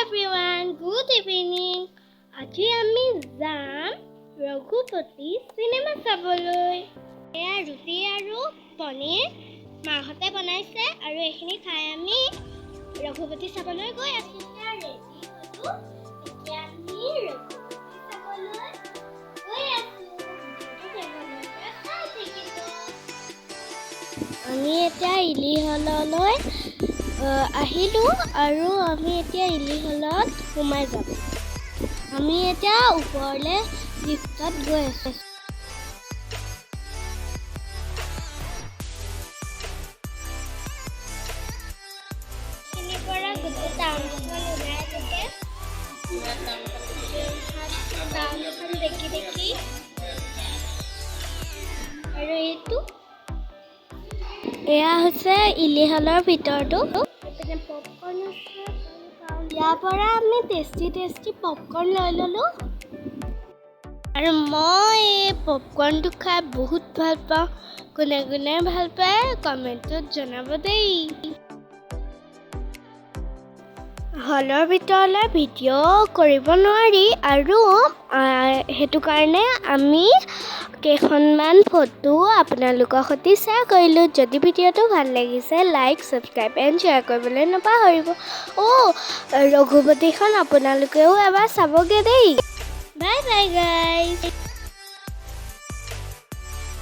everyone, good evening. আজি আমি যাম ৰঘুপতি চিনেমা চাবলৈ। এয়া ৰুটি আৰু পনীৰ মাহঁতে বনাইছে আৰু এইখিনি খাই আমি ৰঘুপতি চাবলৈ গৈ আছো। ৰেডি হলো, এতিয়া আমি ৰঘুপতি চাবলৈ গৈ আছো। আমি এতিয়া ইলি হললৈ আহিলো আৰু আমি এতিয়া ইলি হলত সোমাই যাম। আমি এতিয়া ওপৰলৈ লিফ্টত গৈ আছো। এইখিনিৰ পৰা গোটেই টাউনখন ওলাই থাকে। টাউনখন দেখি দেখি আৰু এইটো এয়া হৈছে ইলি হলৰ ভিতৰটো। পপকৰ্ণ আছে, ইয়াৰ পৰা আমি টেষ্টি পপকৰ্ণ লৈ ল'লো আৰু মই এই পপকৰ্ণটো খাই বহুত ভাল পাওঁ। কোনে কোনে ভাল পায় কমেণ্টত জনাব দেই। হলৰ ভিতৰলৈ ভিডিঅ' কৰিব নোৱাৰি আৰু সেইটো কাৰণে আমি কেইখনমান ফটো আপোনালোকৰ সৈতে শ্বেয়াৰ কৰিলোঁ। যদি ভিডিঅ'টো ভাল লাগিছে লাইক, ছাবস্ক্ৰাইব এণ্ড শ্বেয়াৰ কৰিবলৈ নাপাহৰিব। ৰঘুপতিখন আপোনালোকেও এবাৰ চাবগৈ দেই। Bye bye guys.